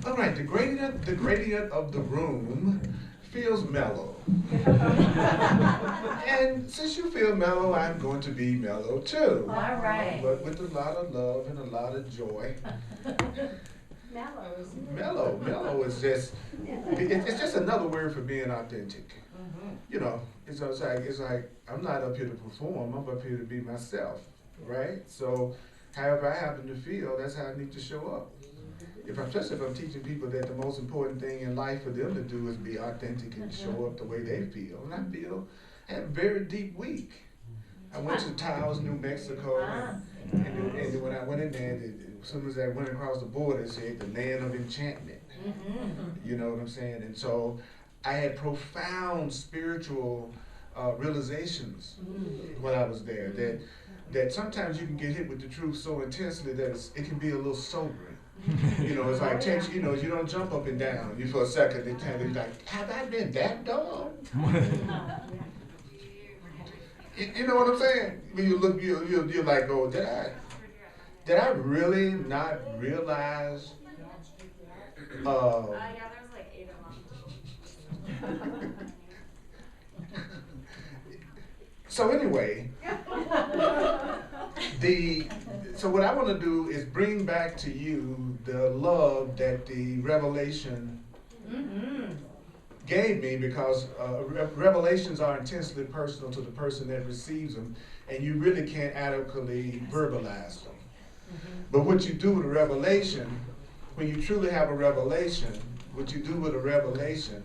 All right, the gradient of the room feels mellow. And since you feel mellow, I'm going to be mellow too. All right. But with a lot of love and a lot of joy. Mellow, isn't it? Mellow is just, it's just another word for being authentic. You know, it's like, I'm not up here to perform, I'm up here to be myself, right? So, however I happen to feel, that's how I need to show up. Especially if I'm teaching people that the most important thing in life for them to do is be authentic and show up the way they feel. And I had a very deep week. I went to Taos, New Mexico, and when I went in there, as soon as I went across the border, it said the land of enchantment. You know what I'm saying? And so I had profound spiritual realizations when I was there, that sometimes you can get hit with the truth so intensely that it can be a little sobering. You know, it's like, you know, you don't jump up and down. You for a second, you're like, have I been that dumb? You know what I'm saying? When you look, you're like, oh, did I really not realize? Yeah, there was like 8 of them. So anyway, so what I want to do is bring back to you the love that the revelation gave me, because revelations are intensely personal to the person that receives them, and you really can't adequately verbalize them. But what you do with a revelation, when you truly have a revelation, what you do with a revelation,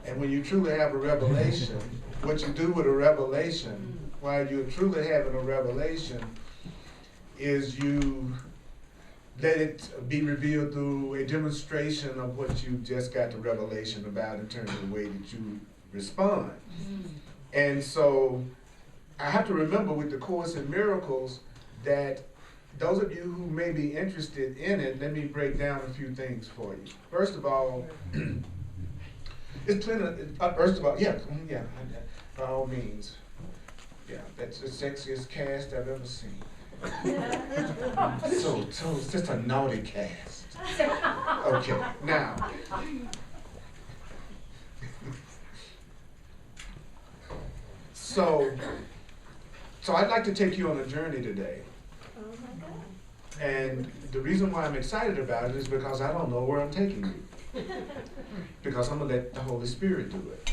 and when you truly have a revelation, what you do with a revelation, while you're truly having a revelation, is you let it be revealed through a demonstration of what you just got the revelation about in terms of the way that you respond. And so I have to remember with the Course in Miracles that those of you who may be interested in it, let me break down a few things for you. First of all, it's plenty of, first of all, by all means. Yeah, that's the sexiest cast I've ever seen. So it's just a naughty cast. Okay, now. So I'd like to take you on a journey today. And the reason why I'm excited about it is because I don't know where I'm taking you. Because I'm going to let the Holy Spirit do it.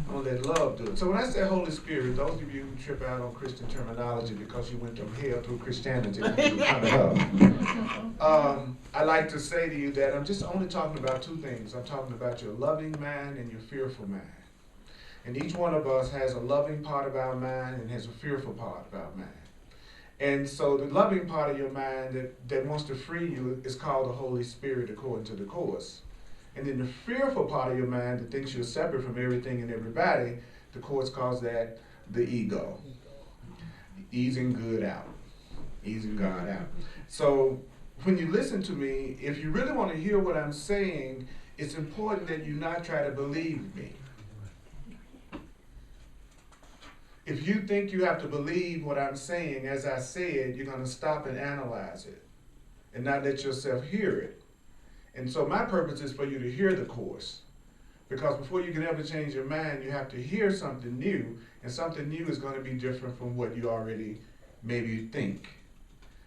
I'm going to let love do it. So when I say Holy Spirit, those of you who trip out on Christian terminology because you went from hell through Christianity, I like to say to you that I'm just only talking about two things. I'm talking about your loving mind and your fearful mind. And each one of us has a loving part of our mind and has a fearful part of our mind. And so the loving part of your mind that wants to free you is called the Holy Spirit according to the Course. And then the fearful part of your mind that thinks you're separate from everything and everybody, the Course calls that the ego. Easing good out. Easing God out. So when you listen to me, if you really want to hear what I'm saying, it's important that you not try to believe me. If you think you have to believe what I'm saying, as I said, you're going to stop and analyze it and not let yourself hear it. And so my purpose is for you to hear the Course. Because before you can ever change your mind, you have to hear something new, and something new is going to be different from what you already maybe think.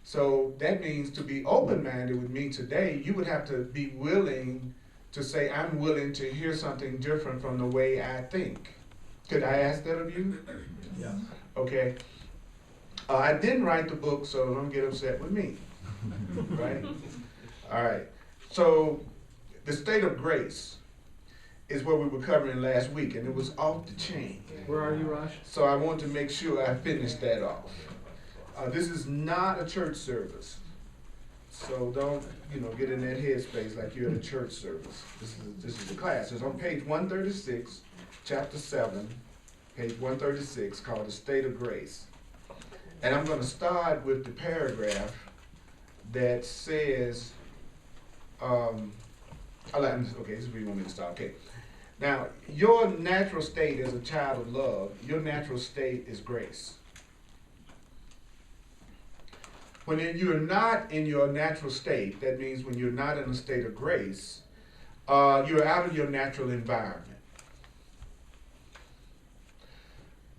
So that means to be open-minded with me today, you would have to be willing to say, I'm willing to hear something different from the way I think. Could I ask that of you? Yeah. Okay. I didn't write the book, so don't get upset with me. Right? All right. So the state of grace is what we were covering last week, and it was off the chain. Where are you, Raj? So I want to make sure I finish that off. This is not a church service. So don't, get in that headspace like you're at a church service. This is a class. It's on page 136, chapter 7, page 136, called The State of Grace. And I'm going to start with the paragraph that says, okay, this is where you want me to start. Okay. Now, your natural state as a child of love, your natural state is grace. When you're not in your natural state, that means when you're not in a state of grace, you're out of your natural environment.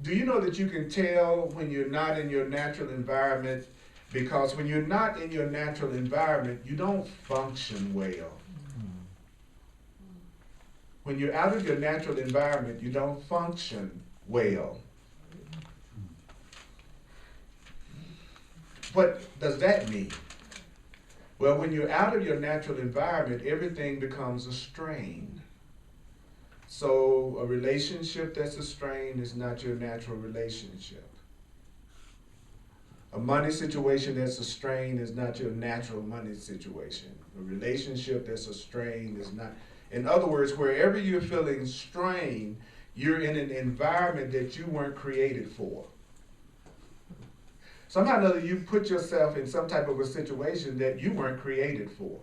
Do you know that you can tell when you're not in your natural environment? Because when you're not in your natural environment, you don't function well. When you're out of your natural environment, you don't function well. What does that mean? Well, when you're out of your natural environment, everything becomes a strain. So a relationship that's a strain is not your natural relationship. A money situation that's a strain is not your natural money situation. A relationship that's a strain is not. In other words, wherever you're feeling strain, you're in an environment that you weren't created for. Somehow or another, you put yourself in some type of a situation that you weren't created for.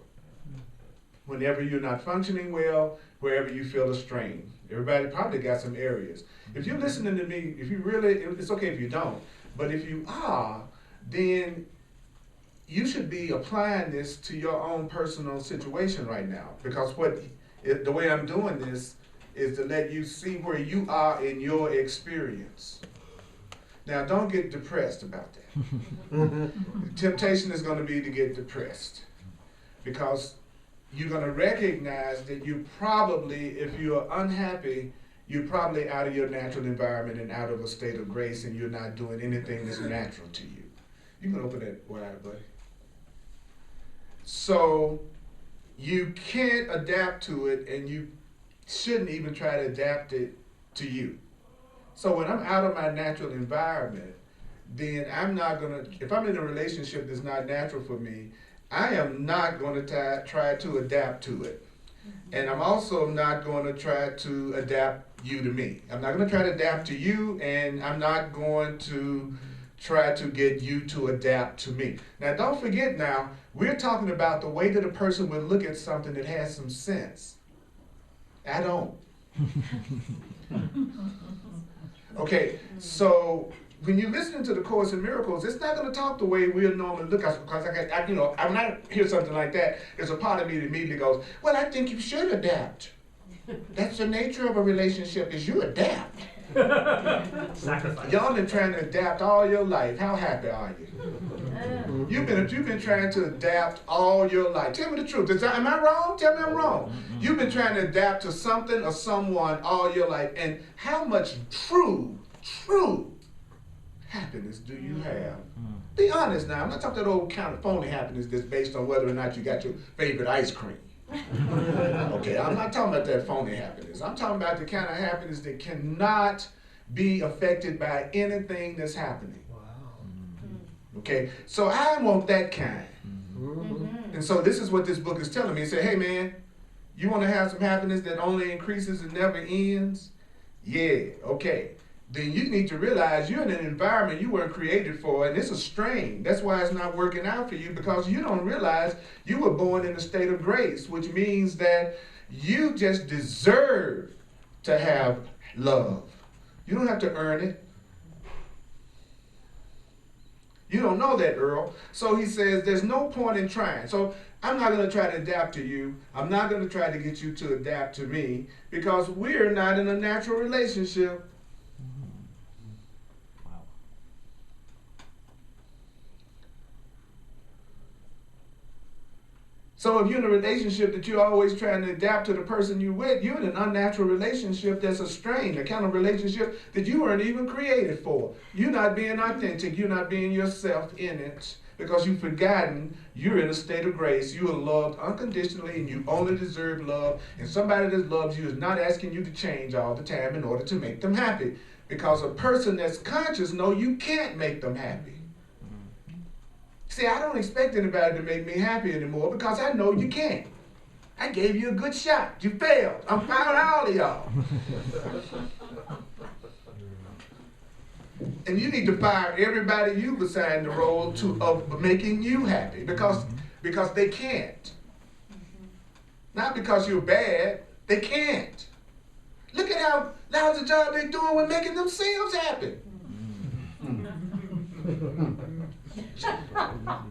Whenever you're not functioning well, wherever you feel a strain. Everybody probably got some areas. If you're listening to me, if you really, it's okay if you don't, but if you are, then you should be applying this to your own personal situation right now. Because the way I'm doing this is to let you see where you are in your experience. Now, don't get depressed about that. Temptation is going to be to get depressed. Because you're going to recognize that you probably, if you're unhappy, you're probably out of your natural environment and out of a state of grace, and you're not doing anything that's natural to you. You can open that wide, buddy. So you can't adapt to it, and you shouldn't even try to adapt it to you. So when I'm out of my natural environment, then I'm not going to, if I'm in a relationship that's not natural for me, I am not going to try to adapt to it. And I'm also not going to try to adapt you to me. I'm not going to try to adapt to you, and I'm not going to try to get you to adapt to me. Now, don't forget now, we're talking about the way that a person would look at something that has some sense. I don't. Okay, so when you're listening to the Course in Miracles, it's not going to talk the way we'll normally look at it. Because when I hear something like that, there's a part of me that immediately goes, well, I think you should adapt. That's the nature of a relationship, is you adapt. Sacrifice. Y'all been trying to adapt all your life. How happy are you? You've been trying to adapt all your life. Tell me the truth. Am I wrong? Tell me I'm wrong. You've been trying to adapt to something or someone all your life. And how much true happiness do you have? Be honest now. I'm not talking that old kind of phony happiness that's based on whether or not you got your favorite ice cream. Okay, I'm not talking about that phony happiness. I'm talking about the kind of happiness that cannot be affected by anything that's happening. Wow. Okay, so I want that kind. And so this is what this book is telling me. It said, hey man, you want to have some happiness that only increases and never ends? Yeah, okay. Then you need to realize you're in an environment you weren't created for, and it's a strain. That's why it's not working out for you, because you don't realize you were born in a state of grace, which means that you just deserve to have love. You don't have to earn it. You don't know that, Earl. So he says there's no point in trying. So I'm not going to try to adapt to you. I'm not going to try to get you to adapt to me, because we're not in a natural relationship. So if you're in a relationship that you're always trying to adapt to the person you're with, you're in an unnatural relationship that's a strain, the kind of relationship that you weren't even created for. You're not being authentic. You're not being yourself in it, because you've forgotten you're in a state of grace. You are loved unconditionally, and you only deserve love. And somebody that loves you is not asking you to change all the time in order to make them happy, because a person that's conscious knows you can't make them happy. See, I don't expect anybody to make me happy anymore, because I know you can't. I gave you a good shot. You failed. I'm proud of all of y'all. And you need to fire everybody you've assigned the role of making you happy, because they can't. Not because you're bad. They can't. Look at how lousy job they're doing with making themselves happy. Oh,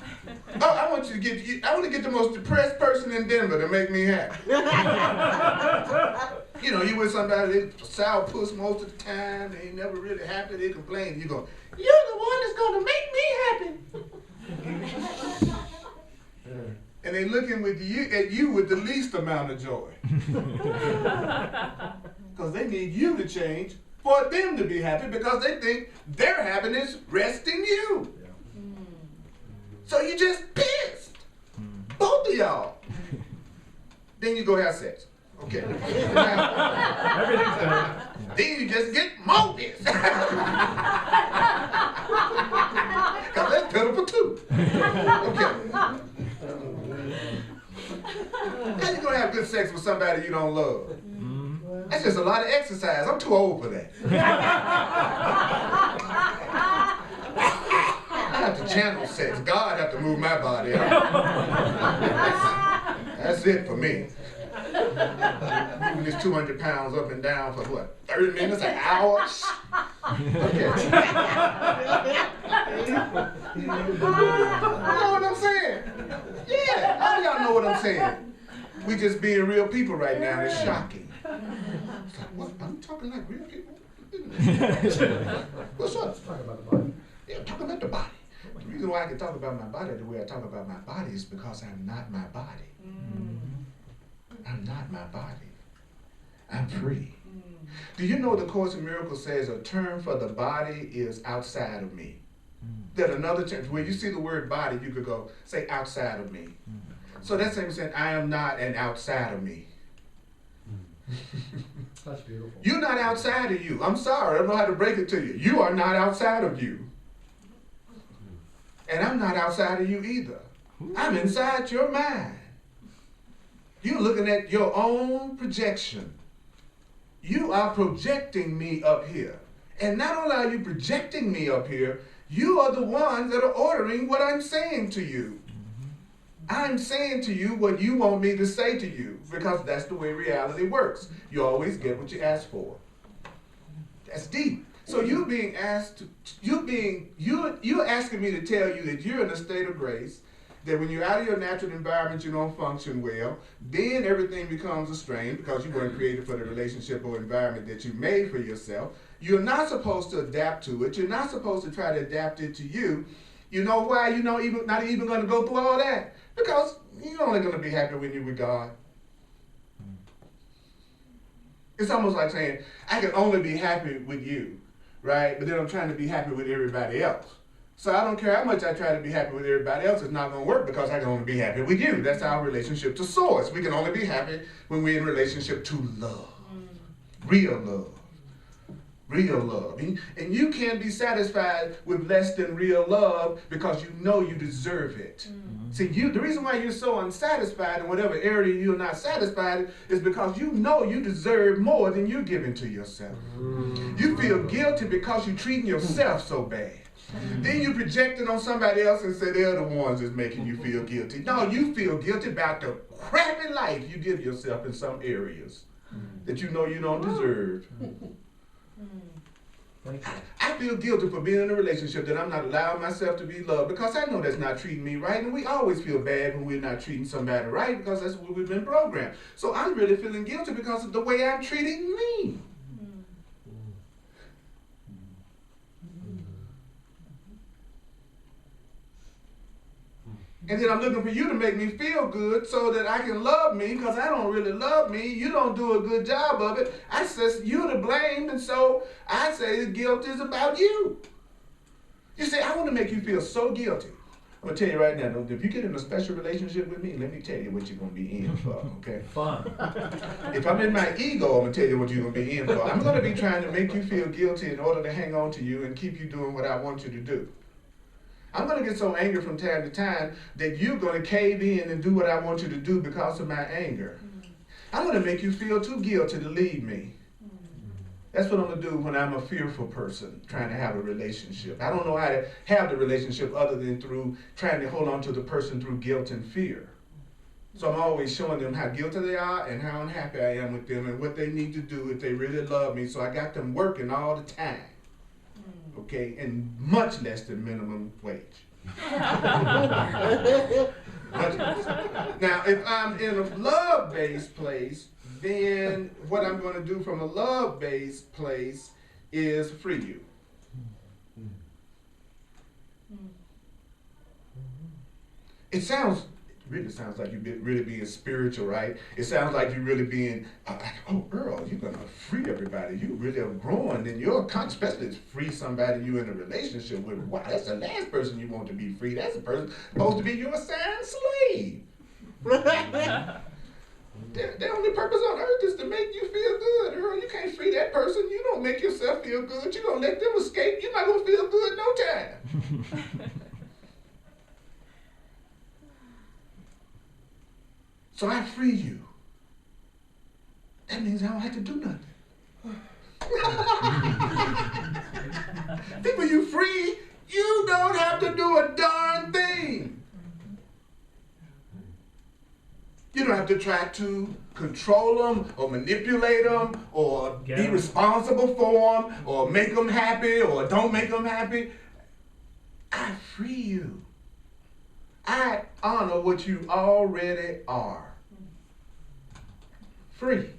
I want to get the most depressed person in Denver to make me happy. You know, you with somebody, they sour puss most of the time, they ain't never really happy, they complain, you go, you're the one that's gonna make me happy. And they looking at you with the least amount of joy. Because they need you to change for them to be happy because they think their happiness rests in you. So you just pissed. Both of y'all. Then you go have sex. Okay. Everything's good. Then you just get more pissed. Because that's pitiful too. Okay. How you gonna have good sex with somebody you don't love? That's just a lot of exercise. I'm too old for that. I have to channel sex. God have to move my body out. That's it for me. Moving this 200 pounds up and down for what? 30 minutes, an hour? Okay. You know what I'm saying? Yeah, all y'all know what I'm saying. We just being real people right now, and it's shocking. It's like, what? Are we talking like real people? What's up? Talk about the body. Yeah, talking about the body. The reason why I can talk about my body the way I talk about my body is because I'm not my body. I'm not my body. I'm free. Do you know the Course in Miracles says a term for the body is outside of me? That another term, where you see the word body, you could go, say outside of me. So that's same saying, I am not an outside of me. That's beautiful. You're not outside of you. I'm sorry, I don't know how to break it to you. You are not outside of you. And I'm not outside of you either. I'm inside your mind. You're looking at your own projection. You are projecting me up here. And not only are you projecting me up here, you are the ones that are ordering what I'm saying to you. I'm saying to you what you want me to say to you, because that's the way reality works. You always get what you ask for. That's deep. So you're being asked, you're asking me to tell you that you're in a state of grace, that when you're out of your natural environment, you don't function well. Then everything becomes a strain because you weren't created for the relationship or environment that you made for yourself. You're not supposed to adapt to it. You're not supposed to try to adapt it to you. You know why you're not even going to go through all that? Because you're only going to be happy when you're with God. It's almost like saying, I can only be happy with you, right? But then I'm trying to be happy with everybody else. So I don't care how much I try to be happy with everybody else, it's not going to work because I can only be happy with you. That's our relationship to Source. We can only be happy when we're in relationship to love. Real love. Real love. And you can't be satisfied with less than real love because you know you deserve it. See, the reason why you're so unsatisfied in whatever area you're not satisfied is because you know you deserve more than you're giving to yourself. You feel guilty because you're treating yourself so bad. Then you project it on somebody else and say they're the ones that's making you feel guilty. No, you feel guilty about the crappy life you give yourself in some areas that you know you don't deserve. I feel guilty for being in a relationship that I'm not allowing myself to be loved because I know that's not treating me right, and we always feel bad when we're not treating somebody right because that's what we've been programmed. So I'm really feeling guilty because of the way I'm treating me. And then I'm looking for you to make me feel good so that I can love me because I don't really love me. You don't do a good job of it. I says you're to blame, and so I say the guilt is about you. You say, I want to make you feel so guilty. I'm going to tell you right now, if you get in a special relationship with me, let me tell you what you're going to be in for, okay? Fun. If I'm in my ego, I'm going to tell you what you're going to be in for. I'm going to be trying to make you feel guilty in order to hang on to you and keep you doing what I want you to do. I'm going to get so angry from time to time that you're going to cave in and do what I want you to do because of my anger. I'm going to make you feel too guilty to leave me. That's what I'm going to do when I'm a fearful person trying to have a relationship. I don't know how to have the relationship other than through trying to hold on to the person through guilt and fear. So I'm always showing them how guilty they are and how unhappy I am with them and what they need to do if they really love me. So I got them working all the time. Okay, and much less than minimum wage. Now, if I'm in a love-based place, then what I'm going to do from a love-based place is free you. It really sounds like you're really being spiritual, right? It sounds like you're really being, oh, Earl, you're going to free everybody. You really are growing in your conscience, especially to free somebody you're in a relationship with. Wow, that's the last person you want to be free. That's the person supposed to be your assigned slave. The only purpose on earth is to make you feel good, Earl. You can't free that person. You don't make yourself feel good. You don't let them escape. You're not going to feel good no time. So I free you. That means I don't have to do nothing. Then when you free, you don't have to do a darn thing. You don't have to try to control them or manipulate them or be responsible for them or make them happy or don't make them happy. I free you. I honor what you already are. Free.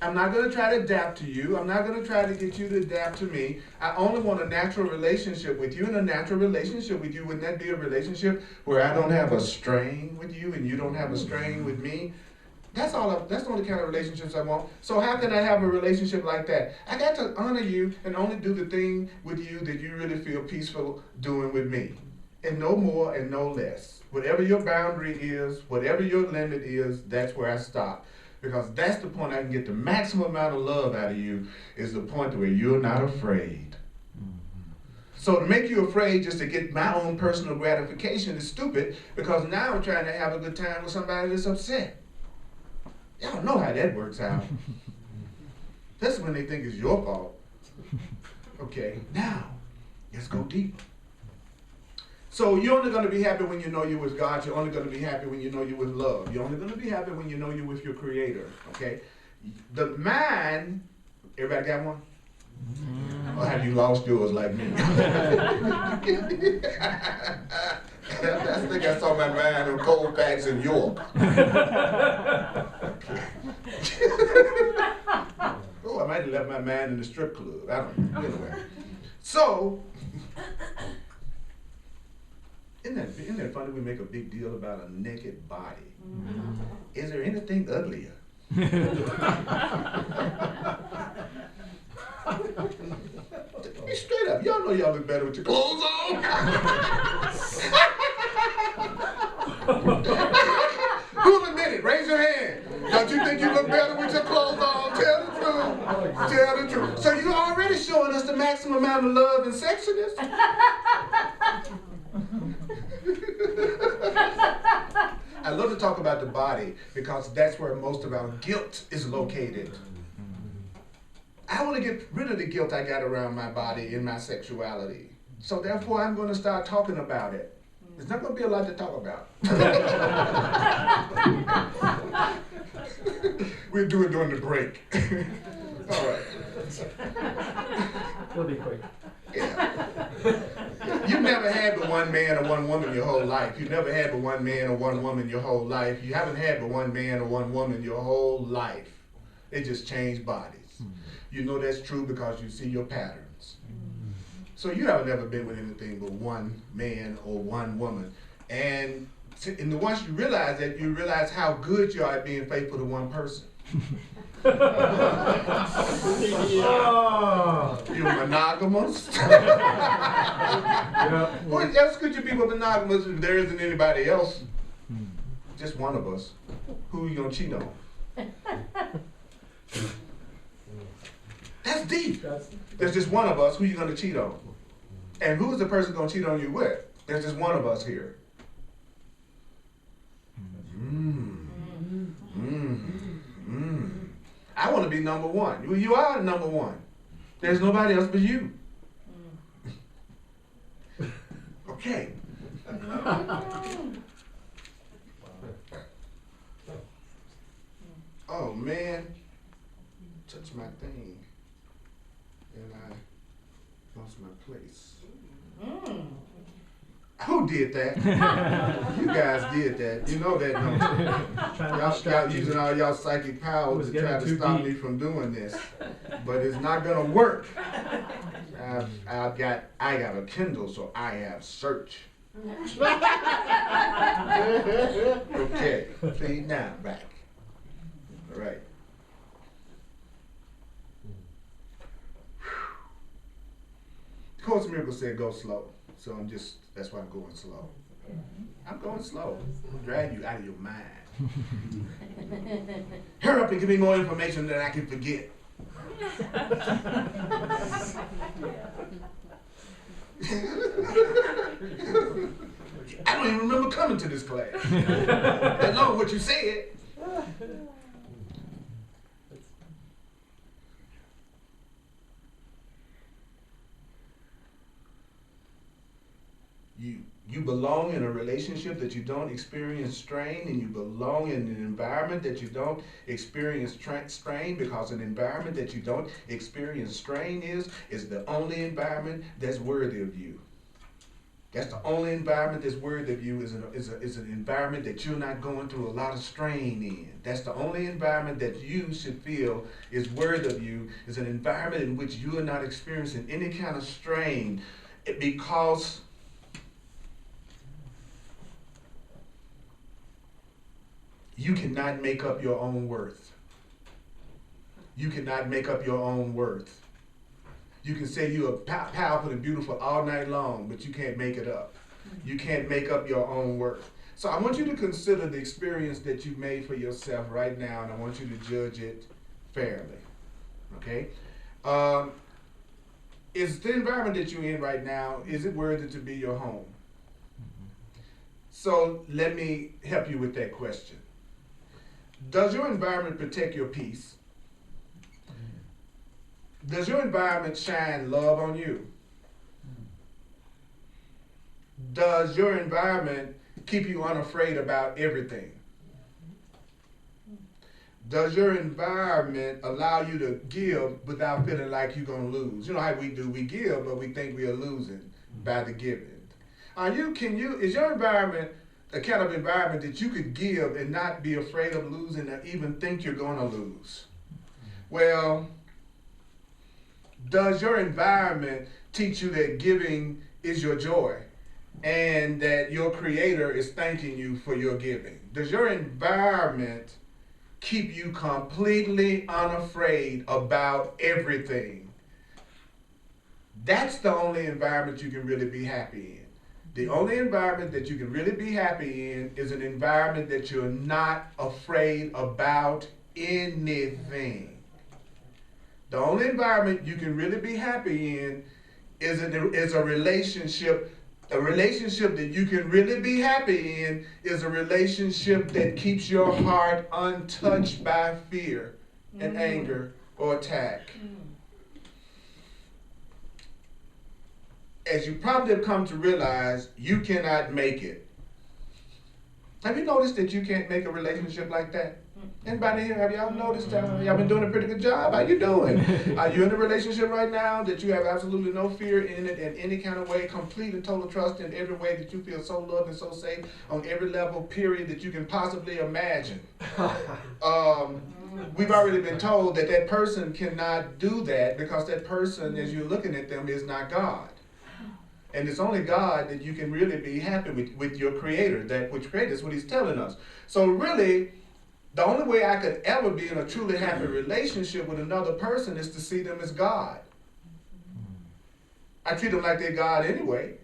I'm not going to try to adapt to you. I'm not going to try to get you to adapt to me. I only want a natural relationship with you. And a natural relationship with you, wouldn't that be a relationship where I don't have a strain with you and you don't have a strain with me? That's the only kind of relationships I want. So how can I have a relationship like that? I got to honor you and only do the thing with you that you really feel peaceful doing with me. And no more and no less. Whatever your boundary is, whatever your limit is, that's where I stop. Because that's the point I can get the maximum amount of love out of you, is the point where you're not afraid. So to make you afraid just to get my own personal gratification is stupid, because now I'm trying to have a good time with somebody that's upset. Y'all know how that works out. That's when they think it's your fault. Okay, now, let's go deeper. So you're only going to be happy when you know you're with God. You're only going to be happy when you know you're with love. You're only going to be happy when you know you're with your Creator. Okay? The mind, everybody got one? Or have you lost yours like me? I think I saw my mind on Colfax in York. Oh, I might have left my mind in the strip club. I don't know. Anyway. So, isn't that funny we make a big deal about a naked body? Is there anything uglier? Be straight up. Y'all know y'all look better with your clothes on. Who'll admit it? Raise your hand. Don't you think you look better with your clothes on? Tell the truth. Tell the truth. So you're already showing us the maximum amount of love and sexiness. I love to talk about the body because that's where most of our guilt is located. I want to get rid of the guilt I got around my body and my sexuality. So therefore, I'm going to start talking about it. There's not going to be a lot to talk about. We'll do it during the break. All right. It'll be quick. Yeah. You've never had but one man or one woman your whole life. You've never had but one man or one woman your whole life. You haven't had but one man or one woman your whole life. They just change bodies. You know that's true because you see your patterns. So you haven't ever been with anything but one man or one woman. And once you realize that, you realize how good you are at being faithful to one person. You're monogamous. What else could you be with monogamous if there isn't anybody else? Just one of us. Who are you going to cheat on? That's deep. There's just one of us. Who are you going to cheat on? And who's the person going to cheat on you with? There's just one of us here. I want to be number one. You are number one. There's nobody else but you. Okay. Oh man, touch my thing. And Who did that? You guys did that. You know that, don't you? Trying to Y'all distract you. using all y'all psychic It powers was to getting try to too stop deep. me from doing this. But it's not gonna work. I got a Kindle, so I have search. Okay, see now, back. All right. Course in Miracles said go slow, so that's why I'm going slow. I'm going slow. I'm drag you out of your mind. Hurry up and give me more information than I can forget. I don't even remember coming to this class. I know what you said. You belong in a relationship that you don't experience strain, and you belong in an environment that you don't experience strain, because an environment that you don't experience strain is the only environment that's worthy of you. That's the only environment that's worthy of you, is an environment that you're not going through a lot of strain in. That's the only environment that you should feel is worthy of you, is an environment in which you are not experiencing any kind of strain, because you cannot make up your own worth. You cannot make up your own worth. You can say you are powerful and beautiful all night long, but you can't make it up. You can't make up your own worth. So I want you to consider the experience that you've made for yourself right now, and I want you to judge it fairly. Okay? Is the environment that you're in right now, is it worthy to be your home? So let me help you with that question. Does your environment protect your peace? Does your environment shine love on you? Does your environment keep you unafraid about everything? Does your environment allow you to give without feeling like you're going to lose? You know how we do, we give, but we think we are losing by the giving. Is your environment the kind of environment that you could give and not be afraid of losing, or even think you're going to lose? Well, does your environment teach you that giving is your joy and that your Creator is thanking you for your giving? Does your environment keep you completely unafraid about everything? That's the only environment you can really be happy in. The only environment that you can really be happy in is an environment that you're not afraid about anything. The only environment you can really be happy in is a relationship. A relationship that you can really be happy in is a relationship that keeps your heart untouched by fear and anger or attack. As you probably have come to realize, you cannot make it. Have you noticed that you can't make a relationship like that? Anybody here, have y'all noticed? Y'all been doing a pretty good job? How you doing? Are you in a relationship right now that you have absolutely no fear in it in any kind of way, complete and total trust in every way, that you feel so loved and so safe on every level, period, that you can possibly imagine? We've already been told that that person cannot do that, because that person, as you're looking at them, is not God. And it's only God that you can really be happy with your Creator, that which created us, what He's telling us. So really, the only way I could ever be in a truly happy relationship with another person is to see them as God. I treat them like they're God anyway,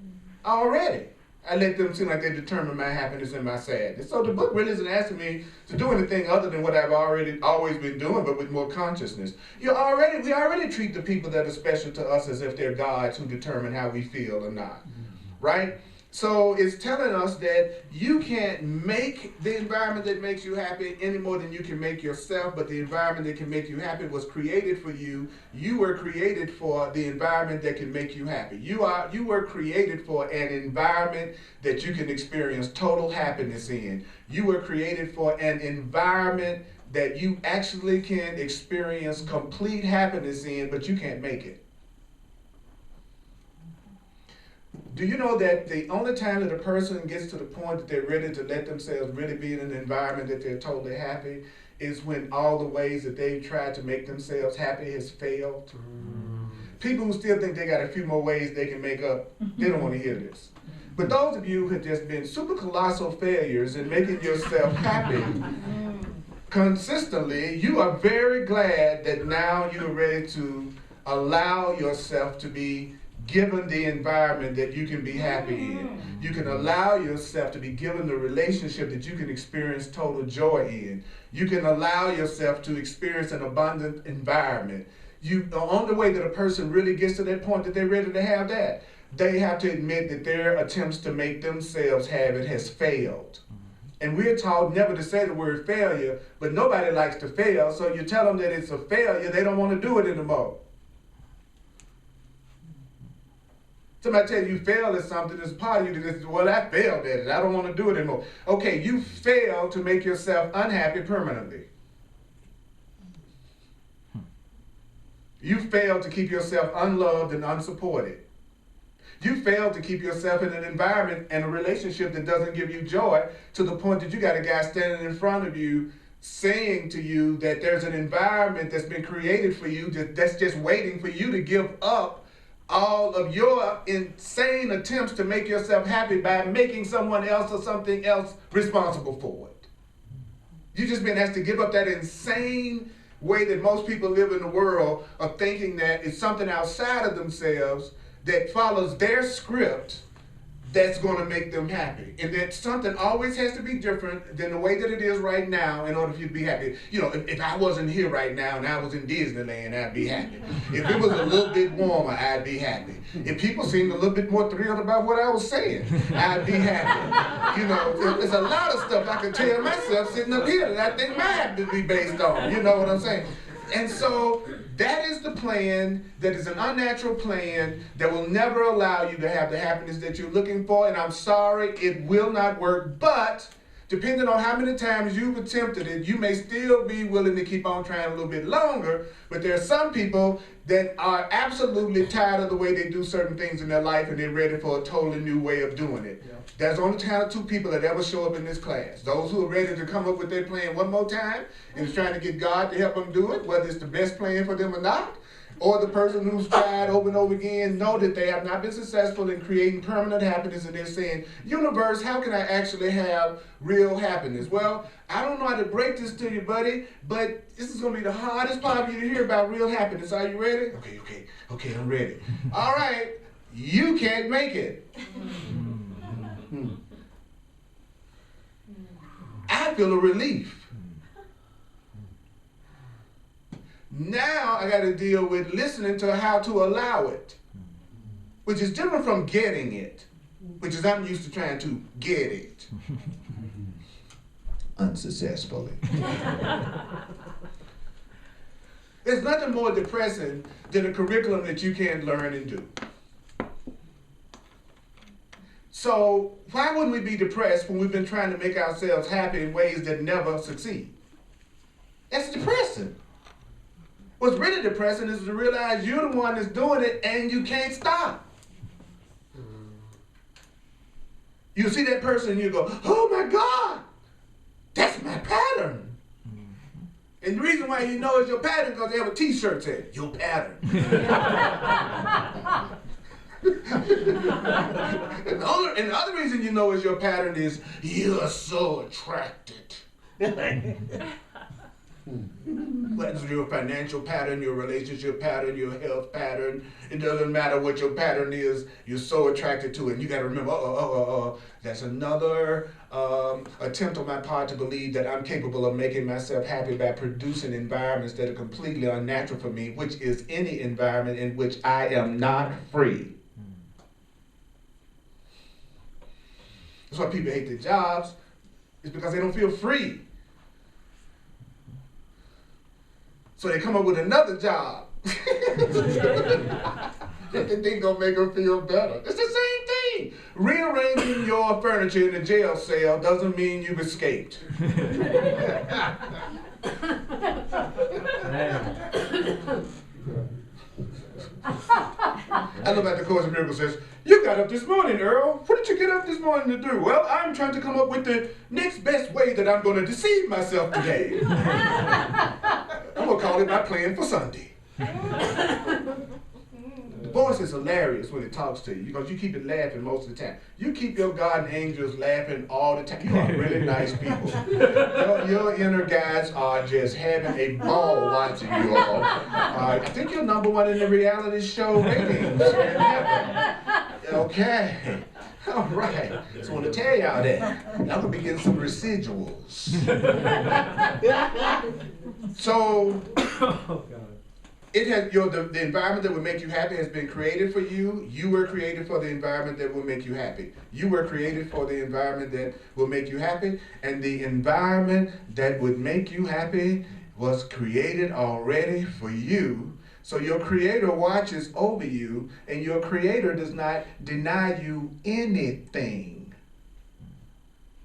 already. I let them seem like they determine my happiness and my sadness. So the book really isn't asking me to do anything other than what I've always been doing, but with more consciousness. We already treat the people that are special to us as if they're gods who determine how we feel or not, right? So it's telling us that you can't make the environment that makes you happy any more than you can make yourself, but the environment that can make you happy was created for you. You were created for the environment that can make you happy. You were created for an environment that you can experience total happiness in. You were created for an environment that you actually can experience complete happiness in, but you can't make it. Do you know that the only time that a person gets to the point that they're ready to let themselves really be in an environment that they're totally happy is when all the ways that they've tried to make themselves happy has failed? People who still think they got a few more ways they can make up, they don't want to hear this. But those of you who have just been super colossal failures in making yourself happy consistently, you are very glad that now you are ready to allow yourself to be given the environment that you can be happy in. You can allow yourself to be given the relationship that you can experience total joy in. You can allow yourself to experience an abundant environment. The only way that a person really gets to that point that they're ready to have that, they have to admit that their attempts to make themselves have it has failed. And we're taught never to say the word failure, but nobody likes to fail, so you tell them that it's a failure, they don't want to do it anymore. Somebody tell you failed at something, it's part of you that says, well, I failed at it, I don't want to do it anymore. Okay, you failed to make yourself unhappy permanently. You failed to keep yourself unloved and unsupported. You failed to keep yourself in an environment and a relationship that doesn't give you joy to the point that you got a guy standing in front of you saying to you that there's an environment that's been created for you that's just waiting for you to give up all of your insane attempts to make yourself happy by making someone else or something else responsible for it. You've just been asked to give up that insane way that most people live in the world of thinking that it's something outside of themselves that follows their script that's going to make them happy. And that something always has to be different than the way that it is right now in order for you to be happy. You know, if I wasn't here right now and I was in Disneyland, I'd be happy. If it was a little bit warmer, I'd be happy. If people seemed a little bit more thrilled about what I was saying, I'd be happy. You know, there's a lot of stuff I can tell myself sitting up here that I think my happiness be based on. You know what I'm saying? And so that is the plan that is an unnatural plan that will never allow you to have the happiness that you're looking for. And I'm sorry, it will not work. But depending on how many times you've attempted it, you may still be willing to keep on trying a little bit longer. But there are some people that are absolutely tired of the way they do certain things in their life and they're ready for a totally new way of doing it. Yeah. There's only kind of two people that ever show up in this class. Those who are ready to come up with their plan one more time and is trying to get God to help them do it, whether it's the best plan for them or not, or the person who's tried over and over again, know that they have not been successful in creating permanent happiness and they're saying, universe, how can I actually have real happiness? Well, I don't know how to break this to you, buddy, but this is going to be the hardest part of you to hear about real happiness. Are you ready? Okay, I'm ready. All right, you can't make it. I feel a relief. Now I got to deal with listening to how to allow it, which is different from getting it, which is I'm used to trying to get it unsuccessfully. There's nothing more depressing than a curriculum that you can't learn and do. So why wouldn't we be depressed when we've been trying to make ourselves happy in ways that never succeed? That's depressing. What's really depressing is to realize you're the one that's doing it and you can't stop. You see that person and you go, oh my God, that's my pattern. And the reason why you know it's your pattern because they have a t-shirt saying, your pattern. And the other reason you know it's your pattern is you're so attracted. Whether it's your financial pattern, your relationship pattern, your health pattern, it doesn't matter what your pattern is, you're so attracted to it. And you got to remember, that's another attempt on my part to believe that I'm capable of making myself happy by producing environments that are completely unnatural for me, which is any environment in which I am not free. That's why people hate their jobs. It's because they don't feel free. So they come up with another job. They think gonna make them feel better. It's the same thing. Rearranging your furniture in a jail cell doesn't mean you've escaped. I look at the Course in Miracles says, you got up this morning, Earl. What did you get up this morning to do? Well, I'm trying to come up with the next best way that I'm going to deceive myself today. I'm going to call it my plan for Sunday. The voice is hilarious when it talks to you because you keep it laughing most of the time. You keep your guardian angels laughing all the time. You are really nice people. Your inner guides are just having a ball watching you all. I think you're #1 in the reality show ratings. Okay. All right. Just want to tell y'all that. Y'all gonna be getting some residuals. So, it has the environment that would make you happy has been created for you. You were created for the environment that will make you happy. You were created for the environment that will make you happy, and the environment that would make you happy was created already for you. So your Creator watches over you, and your Creator does not deny you anything.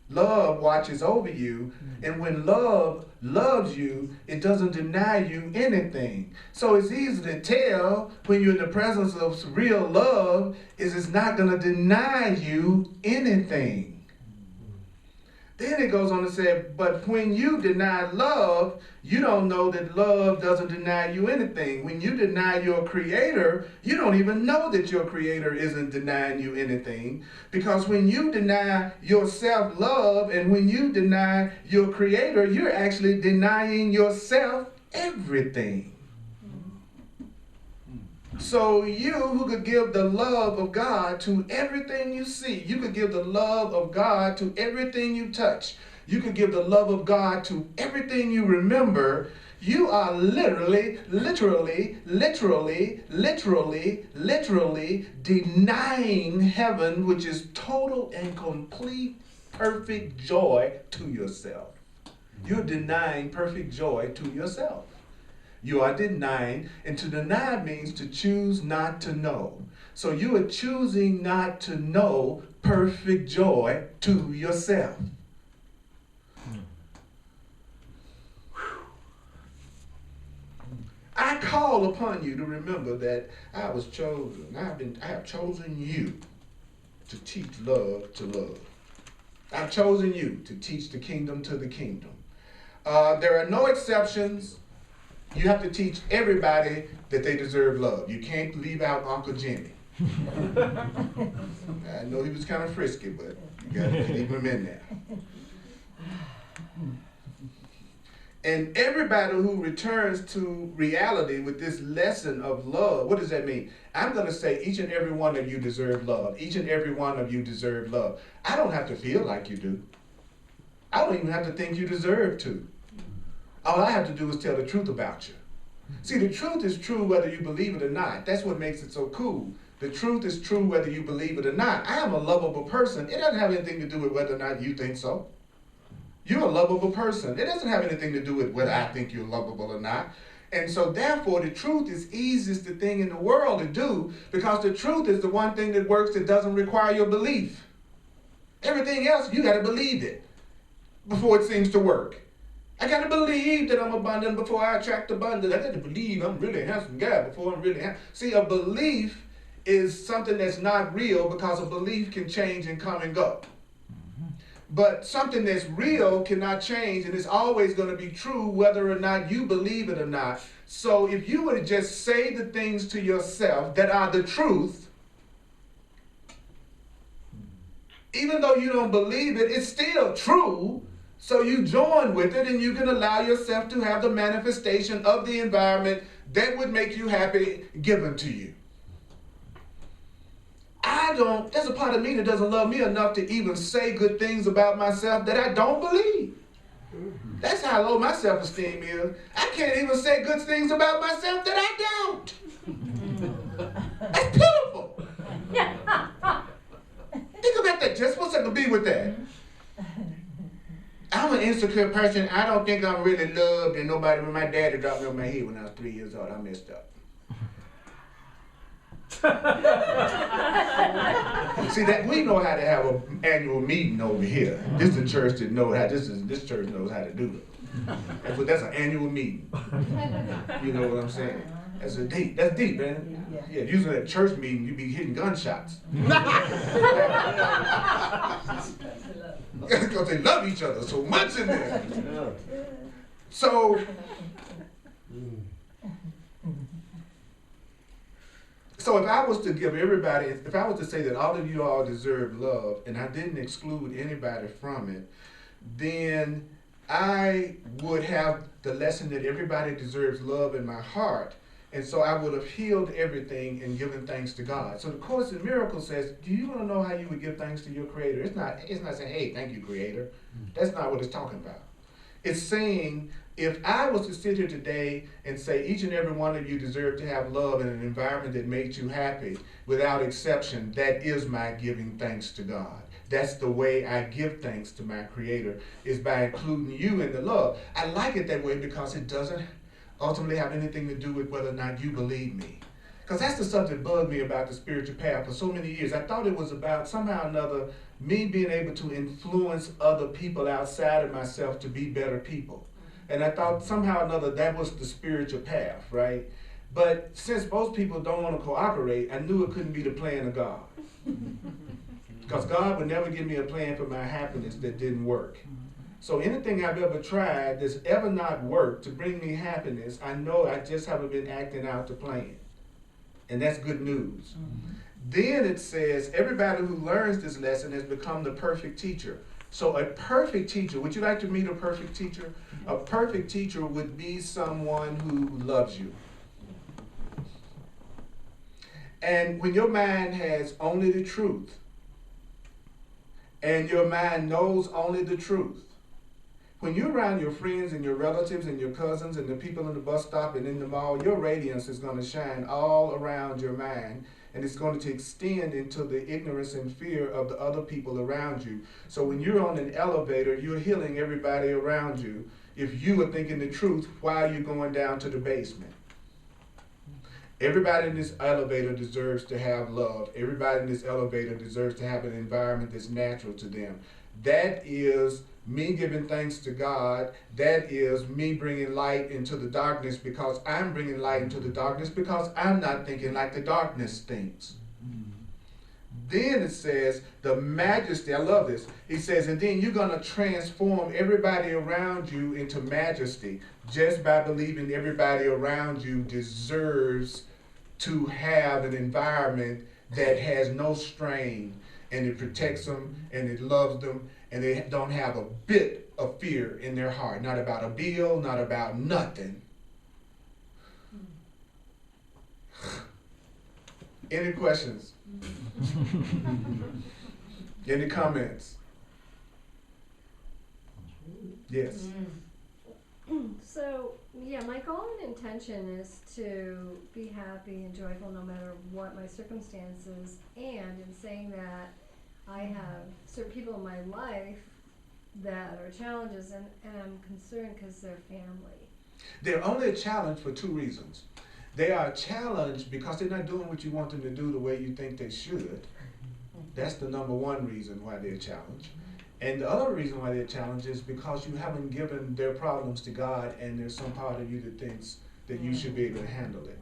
Love watches over you, and when love loves you, it doesn't deny you anything. So it's easy to tell when you're in the presence of real love is it's not going to deny you anything. Then it goes on to say, but when you deny love, you don't know that love doesn't deny you anything. When you deny your Creator, you don't even know that your Creator isn't denying you anything. Because when you deny your self-love and when you deny your Creator, you're actually denying yourself everything. So you who could give the love of God to everything you see, you could give the love of God to everything you touch, you could give the love of God to everything you remember, you are literally denying heaven, which is total and complete perfect joy to yourself. You're denying perfect joy to yourself. You are denying, and to deny means to choose not to know. So you are choosing not to know perfect joy to yourself. I call upon you to remember that I was chosen. I have chosen you to teach love to love. I've chosen you to teach the kingdom to the kingdom. There are no exceptions. You have to teach everybody that they deserve love. You can't leave out Uncle Jimmy. I know he was kind of frisky, but you got to keep him in there. And everybody who returns to reality with this lesson of love, what does that mean? I'm going to say each and every one of you deserve love. Each and every one of you deserve love. I don't have to feel like you do. I don't even have to think you deserve to. All I have to do is tell the truth about you. See, the truth is true whether you believe it or not. That's what makes it so cool. The truth is true whether you believe it or not. I am a lovable person. It doesn't have anything to do with whether or not you think so. You're a lovable person. It doesn't have anything to do with whether I think you're lovable or not. And so therefore, the truth is easiest thing in the world to do because the truth is the one thing that works that doesn't require your belief. Everything else, you got to believe it before it seems to work. I got to believe that I'm abundant before I attract abundance. I got to believe I'm really a handsome guy before I'm really handsome. See, a belief is something that's not real because a belief can change and come and go. But something that's real cannot change, and it's always going to be true whether or not you believe it or not. So if you were to just say the things to yourself that are the truth, even though you don't believe it, it's still true. So you join with it, and you can allow yourself to have the manifestation of the environment that would make you happy given to you. There's a part of me that doesn't love me enough to even say good things about myself that I don't believe. That's how low my self-esteem is. I can't even say good things about myself that I don't. That's pitiful. Think about that. Just what's I could be with that? I'm an insecure person. I don't think I'm really loved, and nobody, when my daddy dropped me on my head when I was 3 years old, I messed up. See, that we know how to have an annual meeting over here. This is a church that knows how. This church knows how to do it. That's an annual meeting. You know what I'm saying? That's deep, man. Yeah, usually at church meeting, you be hitting gunshots. Because they love each other so much in there. So if I was to give everybody, if I was to say that all of you all deserve love, and I didn't exclude anybody from it, then I would have the lesson that everybody deserves love in my heart. And so I would have healed everything and given thanks to God. So the Course in Miracles says, do you want to know how you would give thanks to your Creator? It's not saying, hey, thank you, Creator. That's not what it's talking about. It's saying, if I was to sit here today and say each and every one of you deserve to have love in an environment that makes you happy, without exception, that is my giving thanks to God. That's the way I give thanks to my Creator, is by including you in the love. I like it that way because it doesn't ultimately have anything to do with whether or not you believe me. Because that's the stuff that bugged me about the spiritual path for so many years. I thought it was about somehow or another me being able to influence other people outside of myself to be better people. And I thought somehow or another that was the spiritual path, right? But since most people don't want to cooperate, I knew it couldn't be the plan of God. Because God would never give me a plan for my happiness that didn't work. So anything I've ever tried that's ever not worked to bring me happiness, I know I just haven't been acting out the plan. And that's good news. Then it says, everybody who learns this lesson has become the perfect teacher. So a perfect teacher, would you like to meet a perfect teacher? A perfect teacher would be someone who loves you. And when your mind has only the truth, and your mind knows only the truth, when you're around your friends and your relatives and your cousins and the people in the bus stop and in the mall, your radiance is going to shine all around your mind, and it's going to extend into the ignorance and fear of the other people around you. So when you're on an elevator, you're healing everybody around you. If you are thinking the truth, why are you going down to the basement? Everybody in this elevator deserves to have love. Everybody in this elevator deserves to have an environment that's natural to them. That is me giving thanks to God. That is me bringing light into the darkness, because I'm bringing light into the darkness because I'm not thinking like the darkness thinks. Then it says the majesty, I love this. It says, and then you're going to transform everybody around you into majesty just by believing everybody around you deserves to have an environment that has no strain, and it protects them and it loves them, and they don't have a bit of fear in their heart. Not about a bill, not about nothing. Any questions? Any comments? Yes. So, yeah, my goal and intention is to be happy and joyful no matter what my circumstances, and in saying that, I have certain people in my life that are challenges, and I'm concerned because they're family. They're only a challenge for two reasons. They are a challenge because they're not doing what you want them to do the way you think they should. That's the number one reason why they're a challenge. And the other reason why they're a challenge is because you haven't given their problems to God, and there's some part of you that thinks that you should be able to handle it.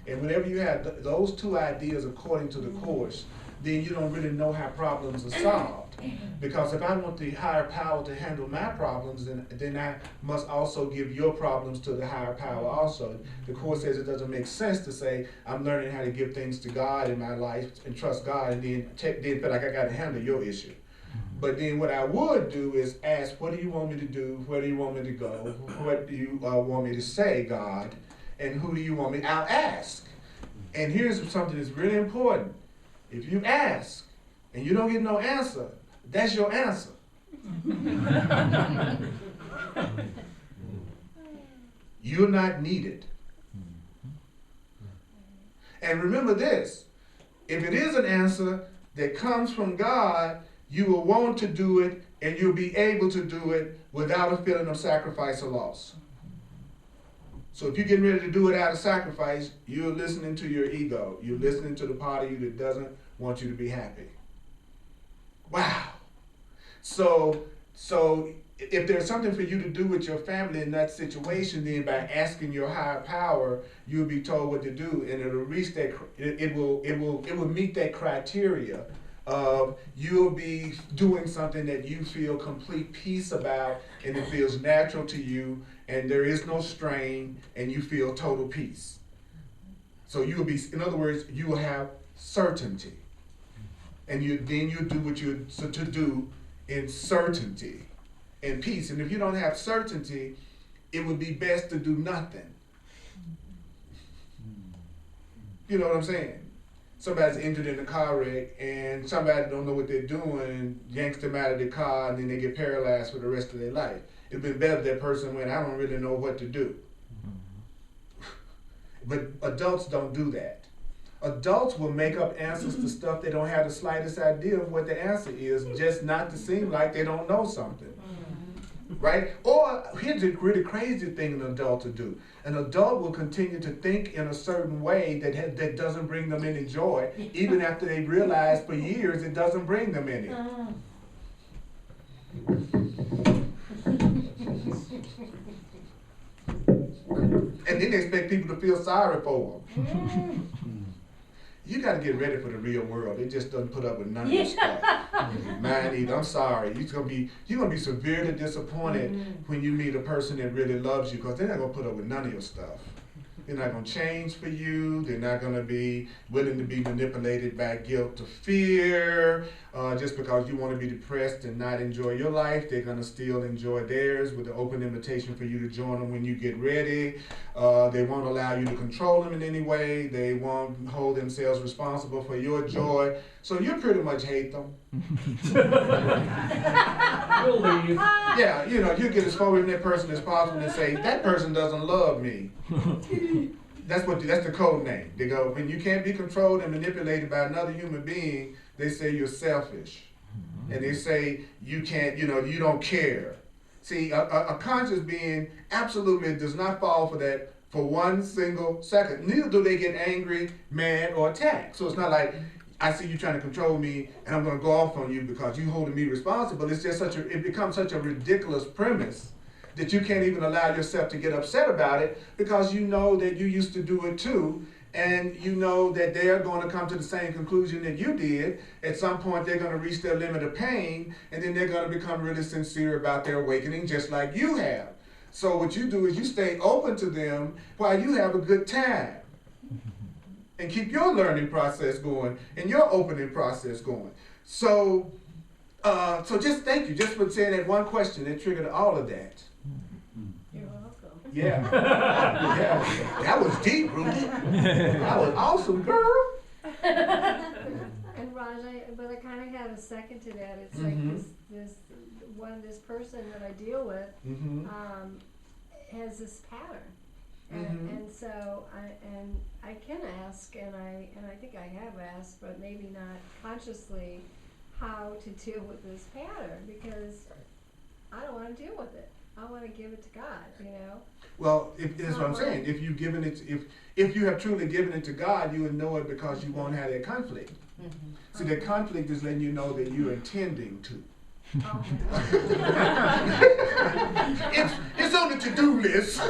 And whenever you have those two ideas according to the Course, then you don't really know how problems are solved. Because if I want the higher power to handle my problems, then I must also give your problems to the higher power also. The Course says it doesn't make sense to say, I'm learning how to give things to God in my life and trust God, and then feel like I got to handle your issue. But then what I would do is ask, what do you want me to do? Where do you want me to go? What do you want me to say, God? And who do you want me? I'll ask. And here's something that's really important. If you ask and you don't get no answer, that's your answer. You're not needed. And remember this, if it is an answer that comes from God, you will want to do it, and you'll be able to do it without a feeling of sacrifice or loss. So if you're getting ready to do it out of sacrifice, you're listening to your ego. You're listening to the part of you that doesn't want you to be happy. Wow. So if there's something for you to do with your family in that situation, then by asking your higher power, you'll be told what to do, and it'll reach that. It will meet that criteria of you'll be doing something that you feel complete peace about, and it feels natural to you, and there is no strain, and you feel total peace. So you'll be, in other words, you will have certainty, and then you do what you're to do in certainty and peace. And if you don't have certainty, it would be best to do nothing. You know what I'm saying? Somebody's injured in a car wreck and somebody don't know what they're doing, yanks them out of the car, and then they get paralyzed for the rest of their life. It'd been better if that person went, I don't really know what to do. But adults don't do that. Adults will make up answers to stuff they don't have the slightest idea of what the answer is, just not to seem like they don't know something. Right? Or here's the really crazy thing an adult will do. An adult will continue to think in a certain way that doesn't bring them any joy, even after they realize for years it doesn't bring them any. And then they expect people to feel sorry for them. You got to get ready for the real world. It just doesn't put up with none of this stuff. Mine either. I'm sorry. You're gonna be severely disappointed when you meet a person that really loves you, because they're not gonna put up with none of your stuff. They're not gonna change for you. They're not gonna be willing to be manipulated by guilt or fear. Just because you want to be depressed and not enjoy your life, they're gonna still enjoy theirs with the open invitation for you to join them when you get ready. They won't allow you to control them in any way. They won't hold themselves responsible for your joy. So you pretty much hate them. You'll leave. Yeah, you get as far from that person as possible and say, that person doesn't love me. That's the code name. They go, when you can't be controlled and manipulated by another human being, they say you're selfish. And they say you can't, you don't care. See, a conscious being absolutely does not fall for that for one single second. Neither do they get angry, mad, or attacked. So it's not like, I see you trying to control me and I'm going to go off on you because you holding me responsible. It's just it becomes such a ridiculous premise that you can't even allow yourself to get upset about it, because you know that you used to do it too, and you know that they're going to come to the same conclusion that you did. At some point they're going to reach their limit of pain, and then they're going to become really sincere about their awakening, just like you have. So what you do is you stay open to them while you have a good time, and keep your learning process going and your opening process going. So just thank you just for saying that one question that triggered all of that. You're welcome. Yeah. Yeah. That was deep, Ruby. That was awesome, girl. And Raj, but I kind of had a second to that. It's like this person that I deal with has this pattern. And so I can ask, and I think I have asked, but maybe not consciously, how to deal with this pattern, because I don't want to deal with it. I want to give it to God, Well, that's what I'm saying. If you have truly given it to God, you would know it, because you won't have that conflict. See, that conflict is letting you know that you're intending to. It's on the to-do list.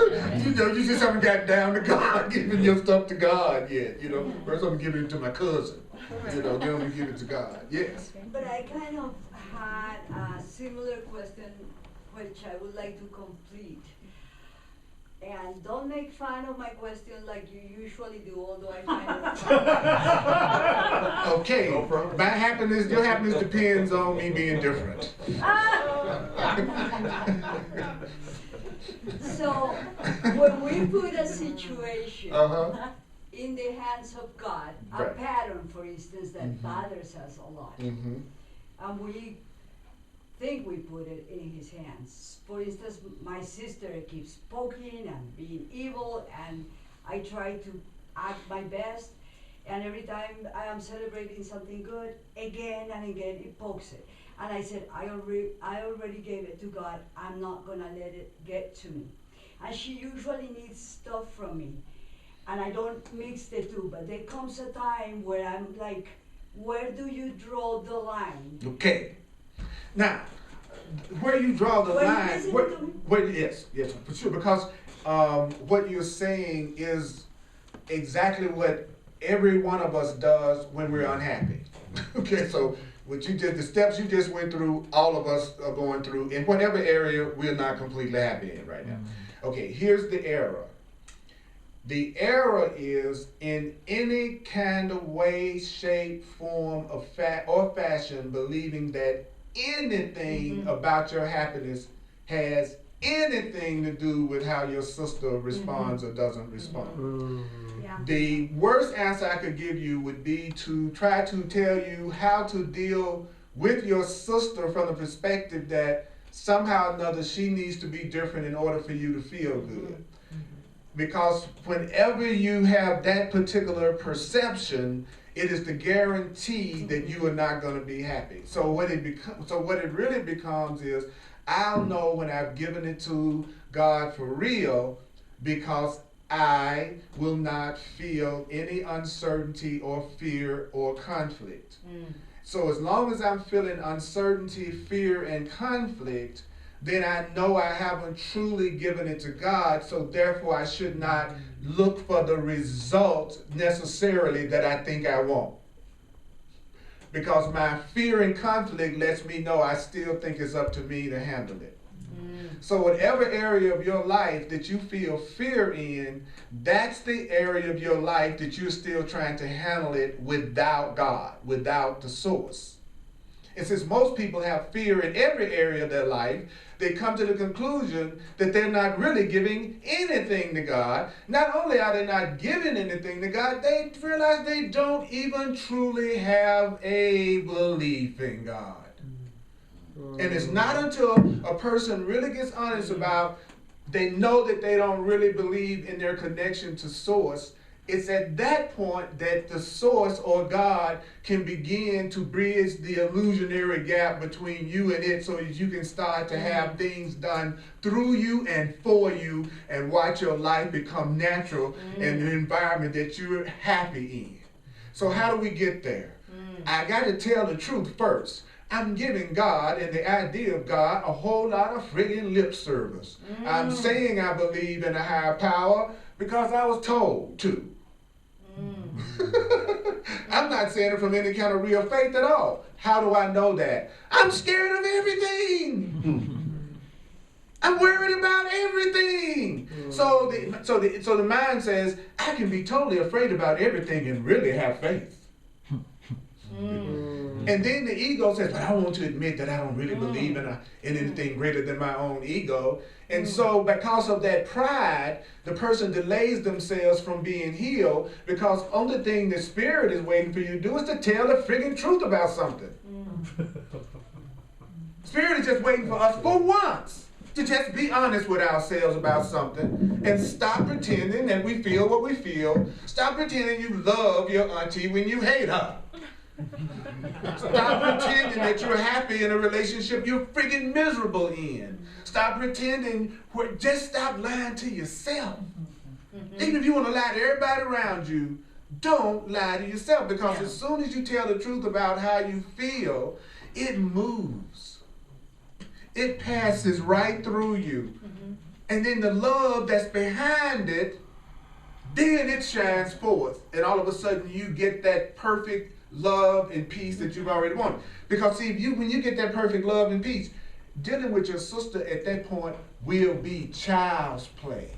You just haven't got down to God, giving your stuff to God yet. First I'm giving it to my cousin. Then I'm gonna give it to God. Yes. But I kind of had a similar question, which I would like to complete. And don't make fun of my question like you usually do, although I find it Okay. No problem. My happiness, your happiness depends on me being different. So, when we put a situation in the hands of God, a Right. pattern, for instance, that bothers us a lot, and we think we put it in his hands. For instance, my sister keeps poking and being evil, and I try to act my best, and every time I am celebrating something good, again and again it pokes it. And I said, I already gave it to God, I'm not gonna let it get to me. And she usually needs stuff from me, and I don't mix the two, but there comes a time where I'm like, where do you draw the line? Okay. Now, where you draw the Were you line, listening where, to me? yes, for sure, because what you're saying is exactly what every one of us does when we're unhappy. Okay, so the steps you just went through, all of us are going through in whatever area we're not completely happy in right now. Okay, here's the error. The error is in any kind of way, shape, form, or fashion, believing that anything about your happiness has anything to do with how your sister responds or doesn't respond. Yeah. The worst answer I could give you would be to try to tell you how to deal with your sister from the perspective that somehow or another she needs to be different in order for you to feel good. Because whenever you have that particular perception, it is the guarantee that you are not going to be happy. So what it really becomes is, I'll know when I've given it to God for real, because I will not feel any uncertainty or fear or conflict. So as long as I'm feeling uncertainty, fear, and conflict, then I know I haven't truly given it to God, so therefore I should not look for the result necessarily that I think I want. Because my fear and conflict lets me know I still think it's up to me to handle it. So whatever area of your life that you feel fear in, that's the area of your life that you're still trying to handle it without God, without the source. And since most people have fear in every area of their life, they come to the conclusion that they're not really giving anything to God. Not only are they not giving anything to God, they realize they don't even truly have a belief in God. And it's not until a person really gets honest about, they know that they don't really believe in their connection to source, it's at that point that the source or God can begin to bridge the illusionary gap between you and it, so that you can start to have things done through you and for you, and watch your life become natural in an environment that you're happy in. So how do we get there? I got to tell the truth first. I'm giving God and the idea of God a whole lot of friggin' lip service. I'm saying I believe in a higher power because I was told to. I'm not saying it from any kind of real faith at all. How do I know that? I'm scared of everything. I'm worried about everything. So the mind says, I can be totally afraid about everything and really have faith. And then the ego says, but I want to admit that I don't really believe in anything greater than my own ego. And so because of that pride, the person delays themselves from being healed, because only thing the spirit is waiting for you to do is to tell the friggin' truth about something. Spirit is just waiting for us for once to just be honest with ourselves about something and stop pretending that we feel what we feel. Stop pretending you love your auntie when you hate her. Stop pretending that you're happy in a relationship you're freaking miserable in. Stop pretending, just stop lying to yourself. Even if you want to lie to everybody around you, don't lie to yourself, because as soon as you tell the truth about how you feel, it moves. It passes right through you. And then the love that's behind it, then it shines forth. And all of a sudden you get that perfect love and peace that you've already wanted. Because see, when you get that perfect love and peace, dealing with your sister at that point will be child's play.